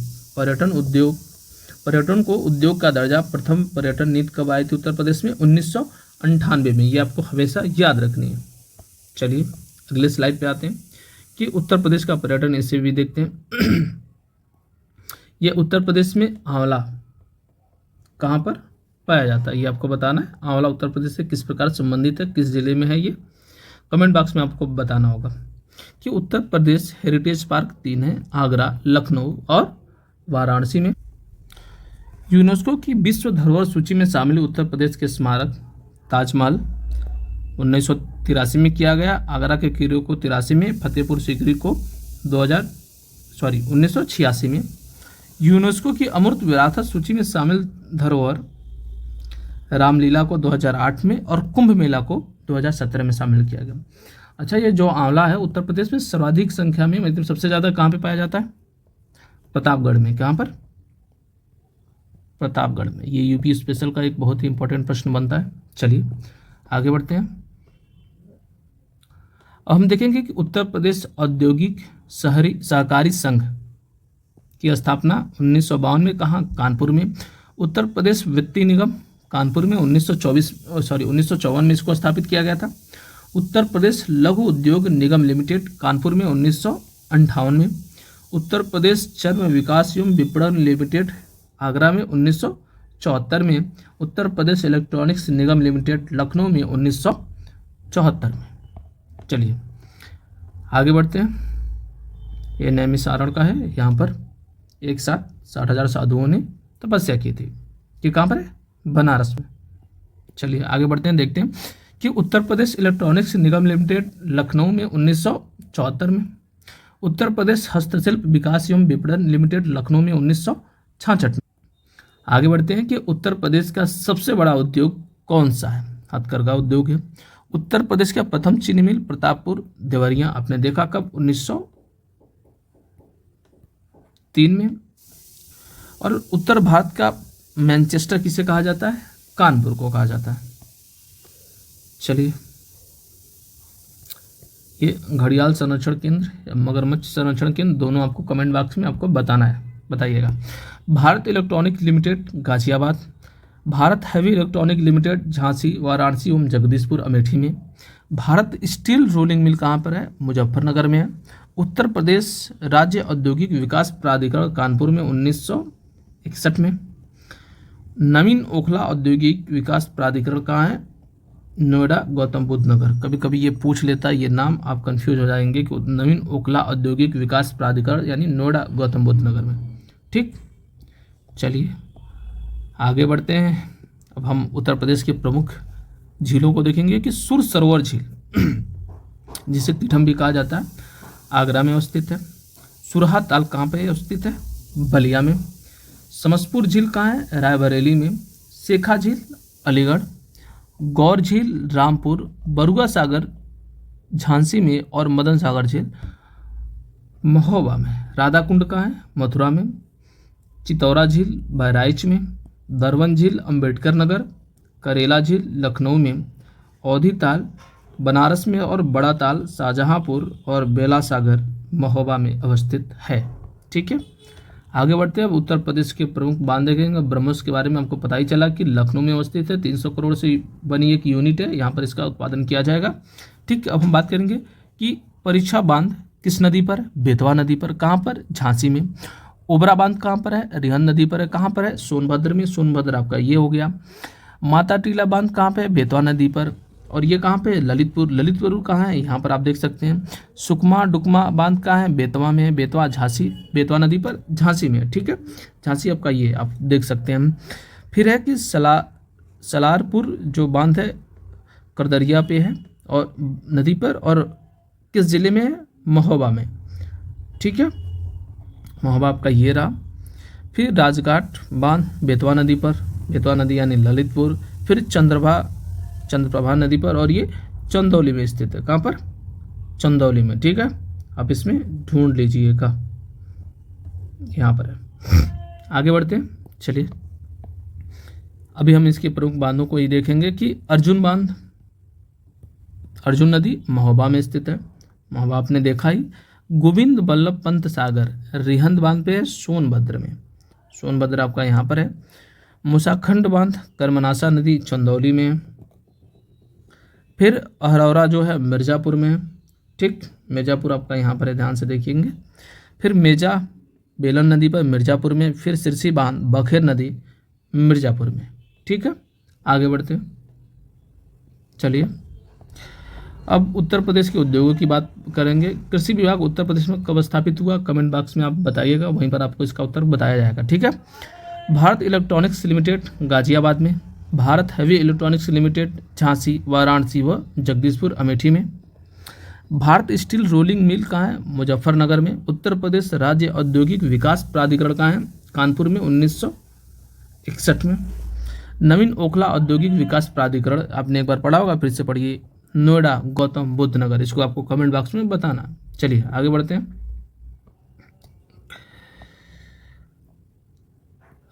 पर्यटन को उद्योग का दर्जा प्रथम पर्यटन नीति कब आई थी उत्तर प्रदेश में? 1998 में। ये आपको हमेशा याद रखनी है। चलिए अगले स्लाइड पे आते हैं कि उत्तर प्रदेश का पर्यटन, इसे भी देखते हैं। ये उत्तर प्रदेश में आंवला कहाँ पर पाया जाता है, ये आपको बताना है। आंवला उत्तर प्रदेश से किस प्रकार संबंधित है, किस जिले में है, ये कमेंट बॉक्स में आपको बताना होगा। कि उत्तर प्रदेश हेरिटेज पार्क 3 है, आगरा, लखनऊ और वाराणसी में। यूनेस्को की विश्व धरोहर सूची में शामिल उत्तर प्रदेश के स्मारक ताजमहल 1983 में किया गया, आगरा के किले को 83 में, फतेहपुर सीकरी को 1986 में। यूनेस्को की अमूर्त विरासत सूची में शामिल धरोहर रामलीला को 2008 में और कुंभ मेला को 2017 में शामिल किया गया। अच्छा, ये जो आंवला है उत्तर प्रदेश में सर्वाधिक संख्या में, मतलब सबसे ज़्यादा कहाँ पे पाया जाता है? प्रतापगढ़ में। कहाँ पर? प्रतापगढ़ में। ये यूपी स्पेशल का एक बहुत ही इंपॉर्टेंट प्रश्न बनता है। चलिए आगे बढ़ते हैं। अब हम देखेंगे कि उत्तर प्रदेश औद्योगिक शहरी सहकारी संघ की स्थापना 1952 में कहाँ? कानपुर में। उत्तर प्रदेश वित्तीय निगम कानपुर में 1954 में इसको स्थापित किया गया था। उत्तर प्रदेश लघु उद्योग निगम लिमिटेड कानपुर में 1958 में। उत्तर प्रदेश चर्म विकास एवं विपणन लिमिटेड आगरा में 1974 में। उत्तर प्रदेश इलेक्ट्रॉनिक्स निगम लिमिटेड लखनऊ में 1974 में। चलिए आगे बढ़ते हैं। ये नैमिषारण का है। यहाँ पर एक साथ 60,000 साधुओं ने तपस्या की थी। कि कहाँ पर है? बनारस में। चलिए आगे बढ़ते हैं, देखते हैं कि उत्तर प्रदेश इलेक्ट्रॉनिक्स निगम लिमिटेड लखनऊ में 1974 में। उत्तर प्रदेश हस्तशिल्प विकास एवं विपणन लिमिटेड लखनऊ में 1966 में। आगे बढ़ते हैं कि उत्तर प्रदेश का सबसे बड़ा उद्योग कौन सा है? हथकरघा उद्योग है। उत्तर प्रदेश का प्रथम चीनी मिल प्रतापपुर देवरिया आपने देखा कब? 1903 में। और उत्तर भारत का मैनचेस्टर किसे कहा जाता है? कानपुर को कहा जाता है। चलिए ये घड़ियाल संरक्षण केंद्र या मगरमच्छ संरक्षण केंद्र, दोनों आपको कमेंट बॉक्स में आपको बताना है, बताइएगा। Bharat electronic limited Ghaziabad. Bharat heavy electronic limited Jhansi, Varanasi एवं जगदीशपुर अमेठी में। भारत स्टील रोलिंग मिल कहाँ पर है? मुजफ्फरनगर में है। उत्तर प्रदेश राज्य औद्योगिक विकास प्राधिकरण कानपुर में 1961 में। नवीन ओखला औद्योगिक विकास प्राधिकरण कहाँ है? नोएडा, गौतम बुद्ध नगर। कभी कभी ये पूछ लेता है ये नाम, आप कंफ्यूज हो जाएंगे कि नवीन ओखला औद्योगिक विकास प्राधिकरण यानी नोएडा, गौतम बुद्ध नगर में। ठीक, चलिए आगे बढ़ते हैं। अब हम उत्तर प्रदेश के प्रमुख झीलों को देखेंगे कि सुर सरोवर झील जिसे कीठम भी कहा जाता है, आगरा में अवस्थित है। सुरहा ताल कहाँ पर अवस्थित है? बलिया में। समसपुर झील कहाँ है? रायबरेली में। शेखा झील अलीगढ़। गौर झील रामपुर। बरुआ सागर झांसी में और मदन सागर झील महोबा में। राधा कुंड कहाँ है? मथुरा में। चितौरा झील बहराइच में। दरवन झील अंबेडकर नगर। करेला झील लखनऊ में। औधी ताल बनारस में और बड़ा ताल शाहजहांपुर और बेला सागर महोबा में अवस्थित है। ठीक है, आगे बढ़ते हैं। अब उत्तर प्रदेश के प्रमुख बांध देखेंगे। ब्रह्मोस के बारे में हमको पता ही चला कि लखनऊ में अवस्थित है, 300 करोड़ से बनी एक यूनिट है, यहाँ पर इसका उत्पादन किया जाएगा। ठीक, अब हम बात करेंगे कि परीक्षा बांध किस नदी पर? बेतवा नदी पर। कहाँ पर? झांसी में। ओबरा बांध कहाँ पर है? रिहंद नदी पर है। कहाँ पर है? सोनभद्र में। सोनभद्र आपका ये हो गया। माता टीला बांध कहाँ पे है? बेतवा नदी पर। और ये कहाँ पे? ललितपुर। ललितपुर कहाँ है? यहाँ पर आप देख सकते हैं। सुकमा डुकमा बांध कहाँ है? बेतवा में है। बेतवा झांसी, बेतवा नदी पर झांसी में है। ठीक है, झांसी आपका ये आप देख सकते हैं। फिर है कि सलारपुर जो बांध है करदरिया पे है और नदी पर, और किस जिले में है? महोबा में। ठीक है, महोबा आपका ये रहा। फिर राजघाट बांध बेतवा नदी पर, बेतवा नदी यानी ललितपुर। फिर चंद्रप्रभा नदी पर, और ये चंदौली में स्थित है। कहाँ पर? चंदौली में। ठीक है, आप इसमें ढूंढ लीजिएगा, यहाँ पर है। आगे बढ़ते हैं, चलिए अभी हम इसके प्रमुख बांधों को ही देखेंगे कि अर्जुन बांध, अर्जुन नदी महोबा में स्थित है, महोबा आपने देखा ही। गोविंद बल्लभ पंत सागर रिहंद बांध पे है, सोनभद्र में। सोनभद्र आपका यहाँ पर है। मुसाखंड बांध कर्मनासा नदी चंदौली में है। फिर अहरौरा जो है मिर्ज़ापुर में है। ठीक, मिर्ज़ापुर आपका यहाँ पर है, ध्यान से देखिएंगे। फिर मेजा बेलन नदी पर मिर्ज़ापुर में। फिर सिरसी बांध बखेर नदी मिर्ज़ापुर में। ठीक है, आगे बढ़ते हैं, चलिए अब उत्तर प्रदेश के उद्योगों की बात करेंगे। कृषि विभाग उत्तर प्रदेश में कब स्थापित हुआ? कमेंट बॉक्स में आप बताइएगा, वहीं पर आपको इसका उत्तर बताया जाएगा। ठीक है, भारत इलेक्ट्रॉनिक्स लिमिटेड गाजियाबाद में। Bharat heavy electronics limited Jhansi, Varanasi व जगदीशपुर अमेठी में। भारत स्टील रोलिंग मिल कहाँ है? मुजफ्फरनगर में। उत्तर प्रदेश राज्य औद्योगिक विकास प्राधिकरण कहाँ है? कानपुर में, 1961 में। नवीन ओखला औद्योगिक विकास प्राधिकरण आपने एक बार पढ़ा होगा, फिर से पढ़िए, नोएडा, गौतम बुद्ध नगर। इसको आपको कमेंट बॉक्स में बताना। चलिए आगे बढ़ते हैं।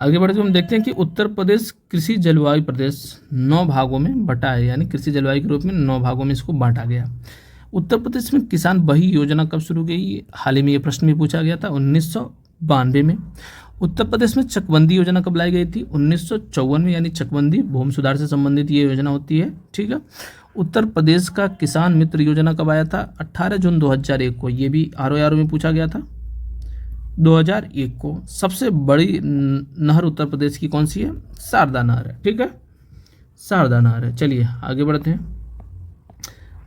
आगे बढ़ते हम देखते हैं कि उत्तर प्रदेश कृषि जलवायु प्रदेश 9 भागों में बटा है, यानी कृषि जलवायु के रूप में 9 भागों में इसको बांटा गया। उत्तर प्रदेश में किसान बही योजना कब शुरू की? हाल ही में ये प्रश्न भी पूछा गया था, 1992 में। उत्तर प्रदेश में चकबंदी योजना कब लाई गई थी? 1954 में, यानी चकबंदी भूमि सुधार से संबंधित ये योजना होती है। ठीक है, उत्तर प्रदेश का किसान मित्र योजना कब आया था? 18 जून 2001 को। ये भी आरओ में पूछा गया था 2001 को। सबसे बड़ी नहर उत्तर प्रदेश की कौन सी है? शारदा नहर है। ठीक है, शारदा नहर है। चलिए आगे बढ़ते हैं,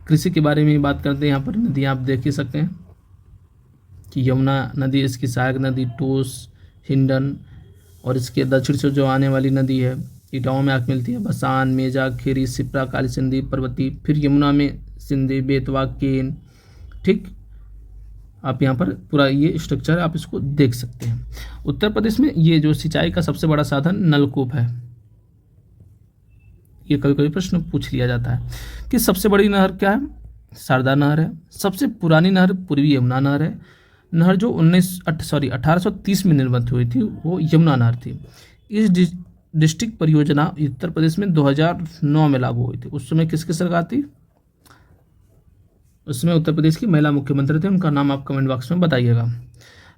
कृषि के बारे में बात करते हैं। यहाँ पर नदियाँ आप देख ही सकते हैं कि यमुना नदी, इसकी सहायक नदी टोस, हिंडन, और इसके दक्षिण से जो आने वाली नदी है इटावा में आके मिलती है, बसान, मेजा, खेरी, सिप्रा, काली सिंधी, पर्वती। फिर यमुना में सिंधी, बेतवा, केन। ठीक, आप यहाँ पर पूरा ये स्ट्रक्चर है, आप इसको देख सकते हैं। उत्तर प्रदेश में ये जो सिंचाई का सबसे बड़ा साधन नलकूप है। ये कभी कभी प्रश्न पूछ लिया जाता है कि सबसे बड़ी नहर क्या है? शारदा नहर है। सबसे पुरानी नहर पूर्वी यमुना नहर है। नहर जो 1830 में निर्मित हुई थी वो यमुना नहर थी। इस डिस्ट्रिक्ट परियोजना उत्तर प्रदेश में 2009 में लागू हुई थी। उस समय किसकी सरकार थी? उस समय उत्तर प्रदेश की महिला मुख्यमंत्री थे, उनका नाम आप कमेंट बॉक्स में बताइएगा।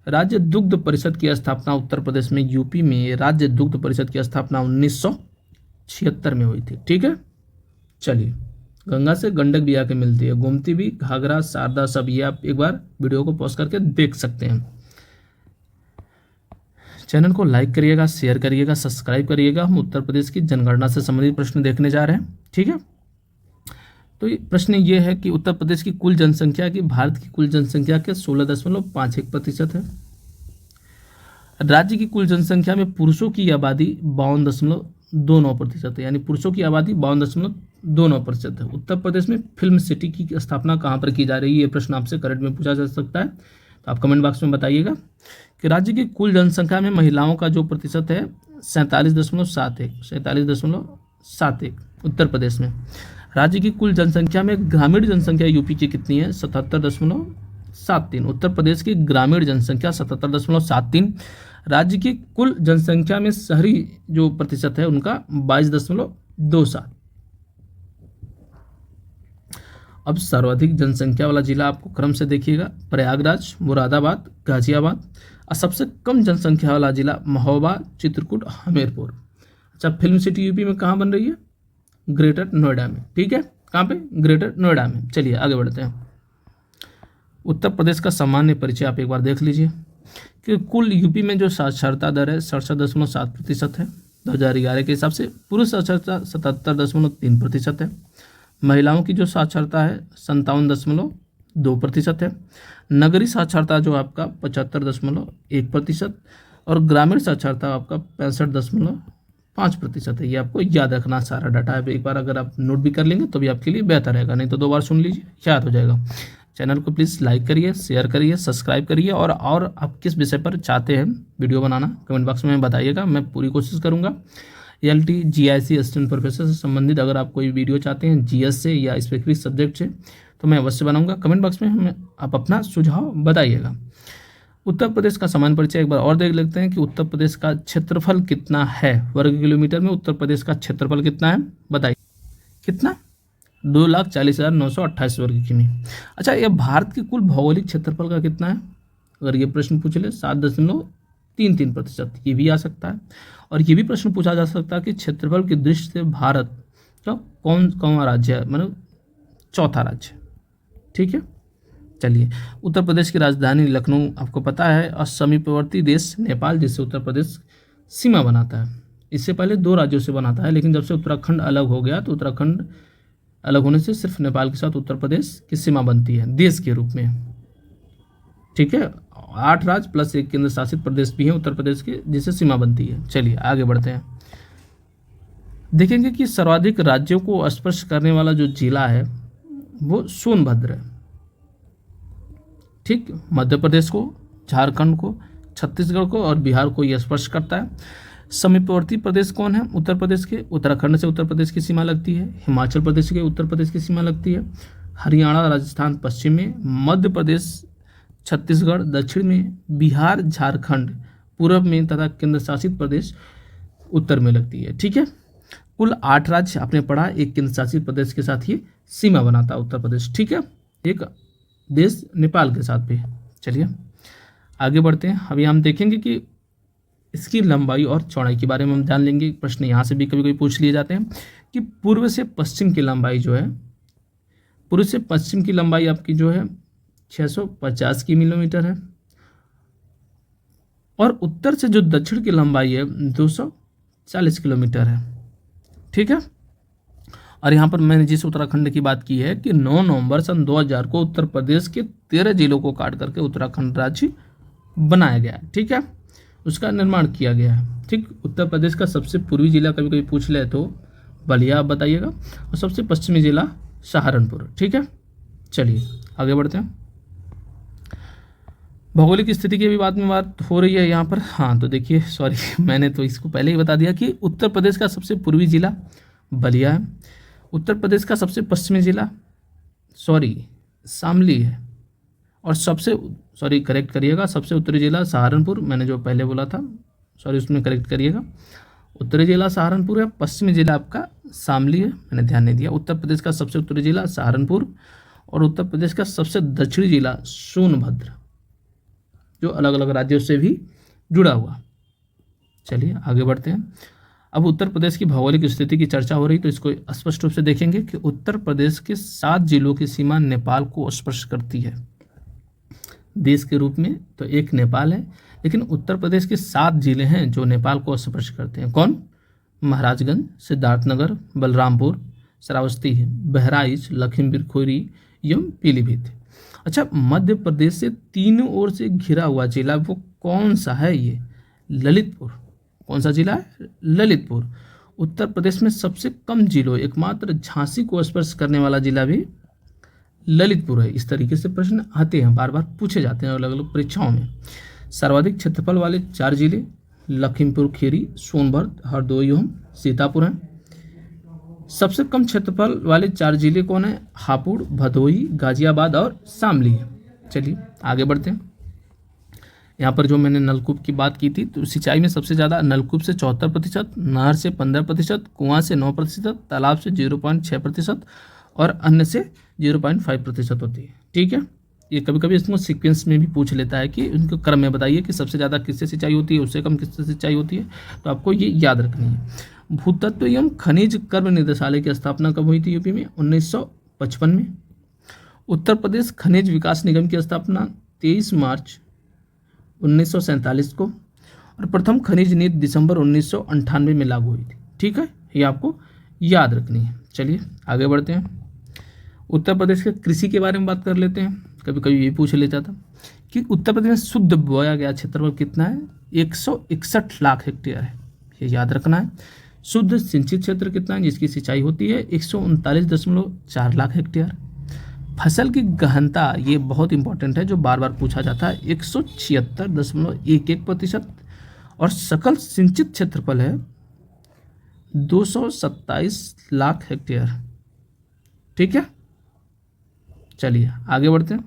राज्य दुग्ध परिषद की स्थापना उत्तर प्रदेश में, यूपी में राज्य दुग्ध परिषद की स्थापना 1976 में हुई थी। ठीक है, चलिए। गंगा से गंडक भी आके मिलती है, गोमती भी, घाघरा, शारदा, सब ये आप एक बार वीडियो को पॉज करके देख सकते हैं। चैनल को लाइक करिएगा, शेयर करिएगा, सब्सक्राइब करिएगा। हम उत्तर प्रदेश की जनगणना से संबंधित प्रश्न देखने जा रहे हैं। ठीक है, तो ये प्रश्न ये है कि उत्तर प्रदेश की कुल जनसंख्या की भारत की कुल जनसंख्या के 16.51% है। राज्य की कुल जनसंख्या में पुरुषों की आबादी 52.29% है, यानी पुरुषों की आबादी 52.29% है। उत्तर प्रदेश में फिल्म सिटी की स्थापना कहाँ पर की जा रही है, ये प्रश्न आपसे करंट में पूछा जा सकता है, तो आप कमेंट बॉक्स में बताइएगा। कि राज्य की कुल जनसंख्या में महिलाओं का जो प्रतिशत है 47.71 उत्तर प्रदेश में। राज्य की कुल जनसंख्या में ग्रामीण जनसंख्या यूपी की कितनी है, 77.73। उत्तर प्रदेश की ग्रामीण जनसंख्या 77.73। राज्य की कुल जनसंख्या में शहरी जो प्रतिशत है उनका 22.27। अब सर्वाधिक जनसंख्या वाला जिला आपको क्रम से देखिएगा, प्रयागराज, मुरादाबाद, गाजियाबाद, और सबसे कम जनसंख्या वाला जिला महोबा, चित्रकूट, हमीरपुर। अच्छा, फिल्म सिटी यूपी में कहाँ बन रही है, ग्रेटर नोएडा में। ठीक है, कहाँ पे, ग्रेटर नोएडा में। चलिए आगे बढ़ते हैं। उत्तर प्रदेश का सामान्य परिचय आप एक बार देख लीजिए कि कुल यूपी में जो साक्षरता दर है 67.7% है 2011 के हिसाब से। पुरुष साक्षरता 77.3% है। महिलाओं की जो साक्षरता है 57.2% है। नगरीय साक्षरता जो आपका 75.1% और ग्रामीण साक्षरता आपका 65.5% है। ये आपको याद रखना सारा डाटा है। एक बार अगर आप नोट भी कर लेंगे तो भी आपके लिए बेहतर रहेगा, नहीं तो 2 बार सुन लीजिए, याद हो जाएगा। चैनल को प्लीज़ लाइक करिए, शेयर करिए, सब्सक्राइब करिए, और आप किस विषय पर चाहते हैं वीडियो बनाना कमेंट बॉक्स में बताइएगा, मैं पूरी कोशिश करूँगा। LT GIC असिस्टेंट प्रोफेसर से संबंधित अगर आप कोई वीडियो चाहते हैं GS से या स्पेसिफिक सब्जेक्ट से तो मैं अवश्य बनाऊंगा। कमेंट बॉक्स में हमें आप अपना सुझाव बताइएगा। उत्तर प्रदेश का सामान्य परिचय एक बार और देख लेते हैं कि उत्तर प्रदेश का क्षेत्रफल कितना है वर्ग किलोमीटर में। उत्तर प्रदेश का क्षेत्रफल कितना है बताइए, कितना, 2,40,928 वर्ग किमी। अच्छा, यह भारत के कुल भौगोलिक क्षेत्रफल का कितना है, अगर ये प्रश्न पूछ ले 7.33%, ये भी आ सकता है। और ये भी प्रश्न पूछा जा सकता है कि क्षेत्रफल की दृष्टि से भारत का कौन राज्य है, मतलब चौथा राज्य। ठीक है, चलिए। उत्तर प्रदेश की राजधानी लखनऊ आपको पता है, और समीपवर्ती देश नेपाल जिससे उत्तर प्रदेश सीमा बनाता है। इससे पहले 2 राज्यों से बनाता है, लेकिन जब से उत्तराखंड अलग हो गया तो उत्तराखंड अलग होने से सिर्फ नेपाल के साथ उत्तर प्रदेश की सीमा बनती है देश के रूप में। ठीक है, 8 राज्य प्लस 1 केंद्र शासित प्रदेश भी है उत्तर प्रदेश के, जिससे सीमा बनती है। चलिए आगे बढ़ते हैं, देखेंगे कि सर्वाधिक राज्यों को स्पर्श करने वाला जो जिला है वो सोनभद्र है। ठीक, मध्य प्रदेश को, झारखंड को, छत्तीसगढ़ को और बिहार को यह स्पर्श करता है। समीपवर्ती प्रदेश कौन है उत्तर प्रदेश के, उत्तराखंड से उत्तर प्रदेश की सीमा लगती है, हिमाचल प्रदेश के उत्तर प्रदेश की सीमा लगती है, हरियाणा राजस्थान पश्चिम में, मध्य प्रदेश छत्तीसगढ़ दक्षिण में, बिहार झारखंड पूर्व में तथा केंद्र शासित प्रदेश उत्तर में लगती है। ठीक है, कुल 8 राज्य आपने पढ़ा, 1 केंद्र शासित प्रदेश के साथ ही सीमा बनाता है उत्तर प्रदेश। ठीक है, एक देश नेपाल के साथ भी। चलिए आगे बढ़ते हैं। अभी हम देखेंगे कि इसकी लंबाई और चौड़ाई के बारे में हम जान लेंगे। प्रश्न यहाँ से भी कभी कभी पूछ लिए जाते हैं कि पूर्व से पश्चिम की लंबाई जो है, पूर्व से पश्चिम की लंबाई आपकी जो है 650 किलोमीटर है, और उत्तर से जो दक्षिण की लंबाई है 240 किलोमीटर है। ठीक है, और यहाँ पर मैंने जिस उत्तराखंड की बात की है कि 9 नवंबर सन 2000 को उत्तर प्रदेश के 13 जिलों को काट करके उत्तराखंड राज्य बनाया गया है। ठीक है, उसका निर्माण किया गया है। ठीक, उत्तर प्रदेश का सबसे पूर्वी जिला कभी कभी पूछ ले तो बलिया आप बताइएगा, और सबसे पश्चिमी जिला सहारनपुर। ठीक है, चलिए आगे बढ़ते हैं। भौगोलिक स्थिति की भी बात हो रही है यहाँ पर। हाँ, तो देखिए, सॉरी मैंने तो इसको पहले ही बता दिया कि उत्तर प्रदेश का सबसे पूर्वी जिला बलिया है, उत्तर प्रदेश का सबसे पश्चिमी जिला शामली है, और सबसे करेक्ट करिएगा, सबसे उत्तरी जिला सहारनपुर, मैंने जो पहले बोला था उसमें करेक्ट करिएगा, उत्तरी जिला सहारनपुर है, पश्चिमी जिला आपका शामली है, मैंने ध्यान नहीं दिया। उत्तर प्रदेश का सबसे उत्तरी जिला सहारनपुर, और उत्तर प्रदेश का सबसे दक्षिणी जिला सोनभद्र, जो अलग अलग राज्यों से भी जुड़ा हुआ। चलिए आगे बढ़ते हैं। अब उत्तर प्रदेश की भौगोलिक स्थिति की चर्चा हो रही, तो इसको स्पष्ट रूप से देखेंगे कि उत्तर प्रदेश के 7 जिलों की सीमा नेपाल को स्पर्श करती है। देश के रूप में तो एक नेपाल है, लेकिन उत्तर प्रदेश के 7 जिले हैं जो नेपाल को स्पर्श करते हैं। कौन? महाराजगंज, सिद्धार्थनगर, बलरामपुर, श्रावस्ती, बहराइच, लखीमपुर खीरी एवं पीलीभीत। अच्छा, मध्य प्रदेश से तीनों ओर से घिरा हुआ जिला वो कौन सा है? ये ललितपुर। कौन सा जिला है? ललितपुर। उत्तर प्रदेश में सबसे कम जिलों एकमात्र झांसी को स्पर्श करने वाला जिला भी ललितपुर है। इस तरीके से प्रश्न आते हैं, बार बार पूछे जाते हैं अलग अलग परीक्षाओं में। सर्वाधिक क्षेत्रफल वाले 4 जिले लखीमपुर खीरी, सोनभद्र, हरदोई एवं सीतापुर हैं। सबसे कम क्षेत्रफल वाले 4 जिले कौन है? हापुड़, भदोही, गाजियाबाद और शामली। चलिए आगे बढ़ते हैं। यहाँ पर जो मैंने नलकूप की बात की थी, तो सिंचाई में सबसे ज़्यादा नलकूप से 74%, नहर से 15%, कुआं से 9%, तालाब से 0.6% और अन्य से 0.5% होती है। ठीक है, ये कभी कभी इसको सीक्वेंस में भी पूछ लेता है कि उनके क्रम में बताइए कि सबसे ज़्यादा किससे सिंचाई होती है, उससे कम किससे सिंचाई होती है, तो आपको ये याद रखनी है। भूतत्व एवं खनिज कर्म निदेशालय की स्थापना कब हुई थी यूपी में? 1955 में। उत्तर प्रदेश खनिज विकास निगम की स्थापना 23 मार्च 1947 को, और प्रथम खनिज नीति दिसंबर 1998 में लागू हुई थी। ठीक है, ये आपको याद रखनी है। चलिए आगे बढ़ते हैं। उत्तर प्रदेश के कृषि के बारे में बात कर लेते हैं। कभी कभी ये पूछ लेता था कि उत्तर प्रदेश में शुद्ध बोया गया क्षेत्रफल कितना है? 161 लाख हेक्टेयर है, ये याद रखना है। शुद्ध सिंचित क्षेत्र कितना है जिसकी सिंचाई होती है? 139.4 लाख हेक्टेयर। फसल की गहनता, ये बहुत इंपॉर्टेंट है, जो बार बार पूछा जाता है, 176.11%। और सकल सिंचित क्षेत्रफल है 227 लाख हेक्टेयर। ठीक है, चलिए आगे बढ़ते हैं।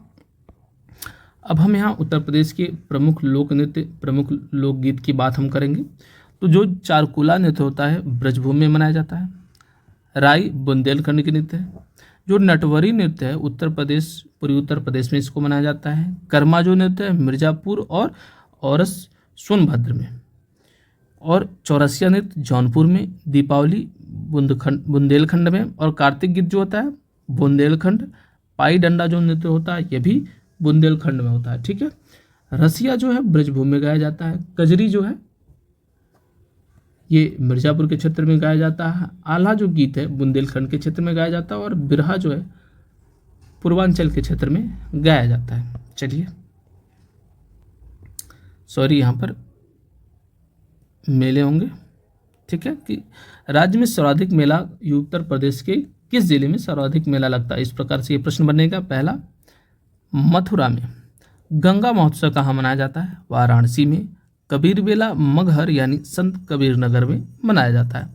अब हम यहाँ उत्तर प्रदेश के प्रमुख लोक नृत्य, प्रमुख लोकगीत की बात हम करेंगे। तो जो चारकुला नृत्य होता है ब्रजभूमि में मनाया जाता है। राई बुंदेलखंड के नृत्य है। जो नटवरी नृत्य है उत्तर प्रदेश, पूर्वी उत्तर प्रदेश में इसको मनाया जाता है। कर्मा जो नृत्य है मिर्जापुर और औरस सोनभद्र में। और चौरसिया नृत्य जौनपुर में। दीपावली बुंदेलखंड में। और कार्तिक गीत जो होता है बुंदेलखंड। पाई डंडा जो नृत्य होता है ये भी बुंदेलखंड में होता है। ठीक है, रसिया जो है ब्रजभूमि में गाया जाता है। कजरी जो है ये मिर्जापुर के क्षेत्र में गाया जाता है। आल्हा जो गीत है बुंदेलखंड के क्षेत्र में गाया जाता है। और बिरहा जो है पूर्वांचल के क्षेत्र में गाया जाता है। चलिए सॉरी, यहाँ पर मेले होंगे। ठीक है, कि राज्य में सर्वाधिक मेला उत्तर प्रदेश के किस जिले में सर्वाधिक मेला लगता है? इस प्रकार से ये प्रश्न बनेगा। पहला, मथुरा में। गंगा महोत्सव कहाँ मनाया जाता है? वाराणसी में। कबीर मेला मगहर यानी संत कबीर नगर में मनाया जाता है।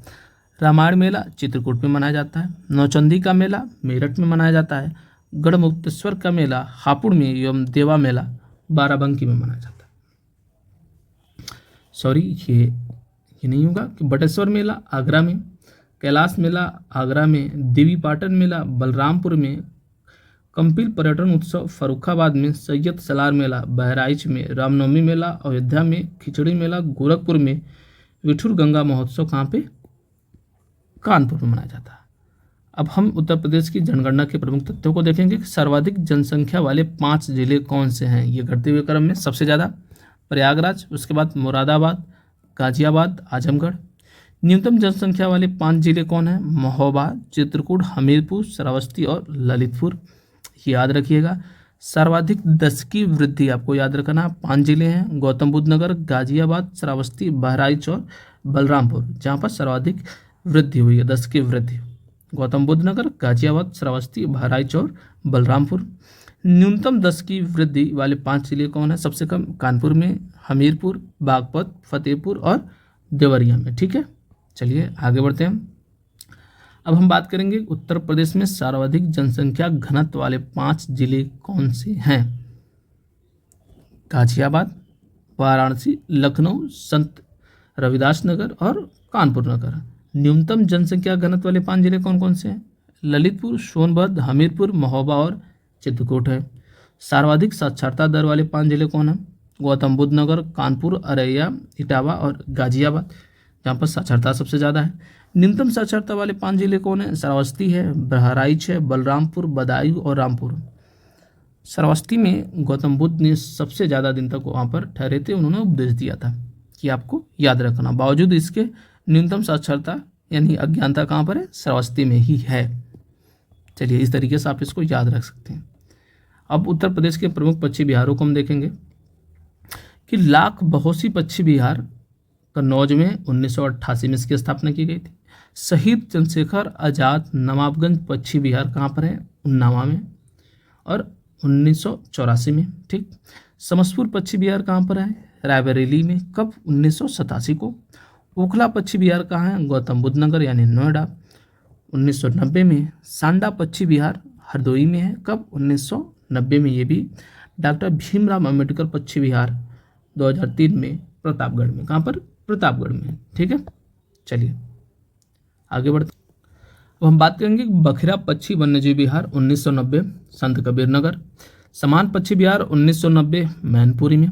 रामायण मेला चित्रकूट में मनाया जाता है। नौचंदी का मेला मेरठ में मनाया जाता है। गढ़मुक्तेश्वर का मेला हापुड़ में एवं देवा मेला बाराबंकी में मनाया जाता है। सॉरी, ये नहीं होगा। कि बटेश्वर मेला आगरा में। कैलाश मेला आगरा में। देवी पाटन मेला बलरामपुर में। कंपिल पर्यटन उत्सव फर्रुखाबाद में। सैयद सलार मेला बहराइच में। रामनवमी मेला अयोध्या में। खिचड़ी मेला गोरखपुर में। विठुर गंगा महोत्सव कहाँ पे? कानपुर में मनाया जाता है। अब हम उत्तर प्रदेश की जनगणना के प्रमुख तथ्यों को देखेंगे कि सर्वाधिक जनसंख्या वाले 5 जिले कौन से हैं। ये घटते हुए क्रम में सबसे ज़्यादा प्रयागराज, उसके बाद मुरादाबाद, गाजियाबाद, आजमगढ़। न्यूनतम जनसंख्या वाले 5 जिले कौन हैं? महोबा, चित्रकूट, हमीरपुर, श्रावस्ती और ललितपुर। याद रखिएगा। सर्वाधिक 10 की वृद्धि आपको याद रखना। 5 जिले हैं गौतम बुद्ध नगर, गाजियाबाद, श्रावस्ती, बहराइच और बलरामपुर, जहाँ पर सर्वाधिक वृद्धि हुई है। 10 की वृद्धि गौतम बुद्ध नगर, गाजियाबाद, श्रावस्ती, बहराइच और बलरामपुर। न्यूनतम 10 की वृद्धि वाले 5 जिले कौन है? सबसे कम कानपुर में, हमीरपुर, बागपत, फतेहपुर और देवरिया में। ठीक है, चलिए आगे बढ़ते हैं। अब हम बात करेंगे उत्तर प्रदेश में सर्वाधिक जनसंख्या घनत्व वाले 5 जिले कौन से हैं। गाजियाबाद, वाराणसी, लखनऊ, संत रविदास नगर और कानपुर नगर। न्यूनतम जनसंख्या घनत्व वाले 5 जिले कौन कौन से हैं? ललितपुर, सोनभद्र, हमीरपुर, महोबा और चित्रकूट है। सर्वाधिक साक्षरता दर वाले 5 जिले कौन हैं? गौतम बुद्ध नगर, कानपुर, अररिया, इटावा और गाजियाबाद। जहाँ पर साक्षरता सबसे ज़्यादा है। न्यूनतम साक्षरता वाले 5 जिले कौन है? श्रावस्ती है, बहराइच है, बलरामपुर, बदायूं और रामपुर। श्रावस्ती में गौतम बुद्ध ने सबसे ज़्यादा दिन तक वहाँ पर ठहरे थे, उन्होंने उपदेश दिया था कि आपको याद रखना। बावजूद इसके न्यूनतम साक्षरता यानी अज्ञानता कहाँ पर है? श्रावस्ती में ही है। चलिए, इस तरीके से आप इसको याद रख सकते हैं। अब उत्तर प्रदेश के प्रमुख पक्षी विहारों को हम देखेंगे कि लाख बहोसी पक्षी विहार कन्नौज में 1988 में इसकी स्थापना की गई थी। शहीद चंद्रशेखर आज़ाद नवाबगंज पक्षी विहार कहाँ पर है? उन्नावा में और 1984 में। ठीक। समसपुर पक्षी विहार कहाँ पर है? रायबरेली में। कब? 1987 को। ओखला पक्षी विहार कहाँ है? गौतम बुद्ध नगर यानी नोएडा, 1990 में। सांडा पक्षी विहार हरदोई में है। कब? 1990 में। ये भी डॉक्टर भीमराव अम्बेडकर पक्षी विहार 2003 में प्रतापगढ़ में। कहाँ पर? प्रतापगढ़ में। ठीक है, चलिए आगे बढ़ते। अब हम बात करेंगे बखिरा पक्षी वन्यजीव विहार 1990 संत कबीर नगर। समान पक्षी विहार 1990 मैनपुरी में।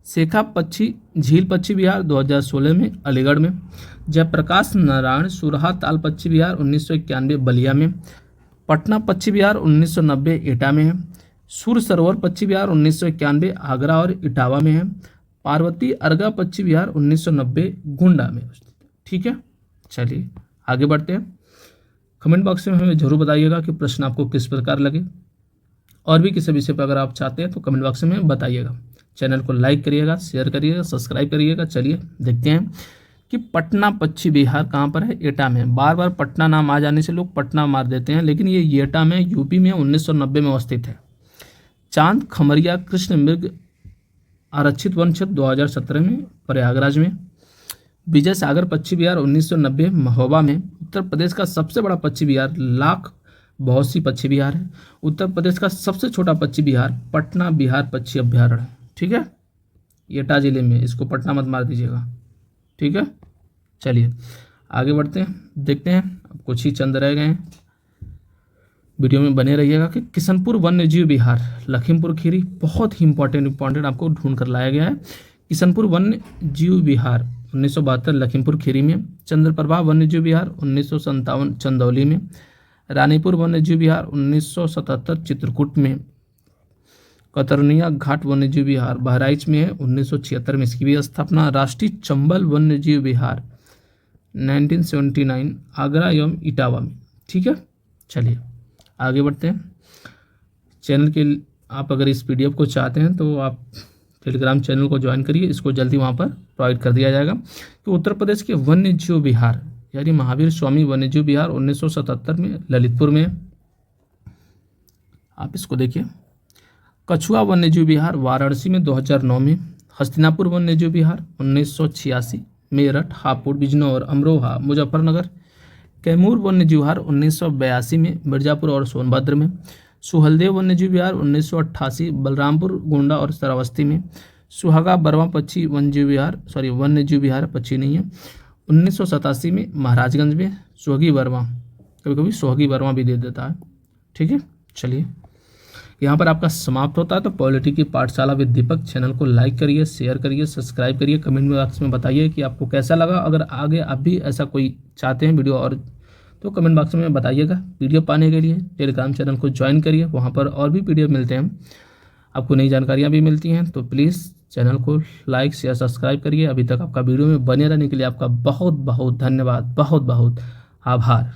शेखा पक्षी झील पक्षी विहार 2016 में अलीगढ़ में। जयप्रकाश नारायण सुरहा ताल पक्षी विहार 1991 बलिया में। पटना पक्षी विहार 1990 एटा में है। सूर सरोवर पक्षी विहार 1991 आगरा और इटावा में है। पार्वती अर्गा पक्षी विहार 1990 गोंडा में। ठीक है, चलिए आगे बढ़ते हैं। कमेंट बॉक्स में हमें जरूर बताइएगा कि प्रश्न आपको किस प्रकार लगे, और भी किसी विषय पर अगर आप चाहते हैं तो कमेंट बॉक्स में बताइएगा। चैनल को लाइक करिएगा, शेयर करिएगा, सब्सक्राइब करिएगा। चलिए देखते हैं कि पटना पक्षी विहार कहाँ पर है? एटा में। बार बार पटना नाम आ जाने से लोग पटना मार देते हैं, लेकिन ये एटा में यूपी में 1990 में अवस्थित है। चांद खमरिया कृष्ण मृग आरक्षित वन क्षेत्र 2017 में प्रयागराज में। विजय सागर पक्षी विहार 1990 महोबा में। उत्तर प्रदेश का सबसे बड़ा पक्षी विहार लाख बहोसी पक्षी विहार है। उत्तर प्रदेश का सबसे छोटा पक्षी विहार पटना बिहार पक्षी अभ्यारण्य। ठीक है, एटा जिले में, इसको पटना मत मार दीजिएगा। ठीक है, चलिए आगे बढ़ते हैं, देखते हैं। अब कुछ ही चंद रह गए हैं, वीडियो में बने रहिएगा। कि किशनपुर वन्यजीव विहार लखीमपुर खीरी, बहुत ही इंपॉर्टेंट आपको ढूंढ कर लाया गया है। किशनपुर वन्यजीव विहार 1972 लखीमपुर खीरी में। चंद्रप्रभा वन्यजीव विहार 1957 चंदौली में। रानीपुर वन्यजीव विहार 1977 चित्रकूट में। कतरनिया घाट वन्यजीव विहार बहराइच में है, 1976 में इसकी भी स्थापना। राष्ट्रीय चंबल वन्यजीव विहार 1979 आगरा एवं इटावा में। ठीक है, चलिए आगे बढ़ते हैं। चैनल के आप अगर इस पीडीएफ को चाहते हैं तो आप टेलीग्राम चैनल को ज्वाइन करिए, इसको जल्दी वहाँ पर प्रोवाइड कर दिया जाएगा। तो उत्तर प्रदेश के वन्यजीव विहार यानी महावीर स्वामी वन्यजीव विहार 1977 में ललितपुर में, आप इसको देखिए। कछुआ वन्यजीव विहार वाराणसी में 2009 में। हस्तिनापुर वन्यजीव विहार 1986 मेरठ, हापुड़, बिजनौर, अमरोहा, मुजफ्फरनगर। कैमूर वन्यजीव विहार 1982 में मिर्जापुर और सोनभद्र में। सुहलदेव वन्यजीव विहार 1988 बलरामपुर, गोंडा और श्रावस्ती में। सुहागा बरवा पक्षी वन्यजीव विहार पक्षी नहीं है, 1987 में महाराजगंज में। सुहगी बरवा, कभी कभी सुहगी बरवा भी दे देता है। ठीक है, चलिए यहाँ पर आपका समाप्त होता है। तो पॉलिटी की पाठशाला विद दीपक चैनल को लाइक करिए, शेयर करिए, सब्सक्राइब करिए। कमेंट बॉक्स में बताइए कि आपको कैसा लगा। अगर आगे आप भी ऐसा कोई चाहते हैं वीडियो और, तो कमेंट बॉक्स में बताइएगा। वीडियो पाने के लिए टेलीग्राम चैनल को ज्वाइन करिए, वहाँ पर और भी पीडीएफ मिलते हैं, आपको नई जानकारियाँ भी मिलती हैं। तो प्लीज़ चैनल को लाइक शेयर सब्सक्राइब करिए। अभी तक आपका वीडियो में बने रहने के लिए आपका बहुत बहुत धन्यवाद, बहुत बहुत आभार।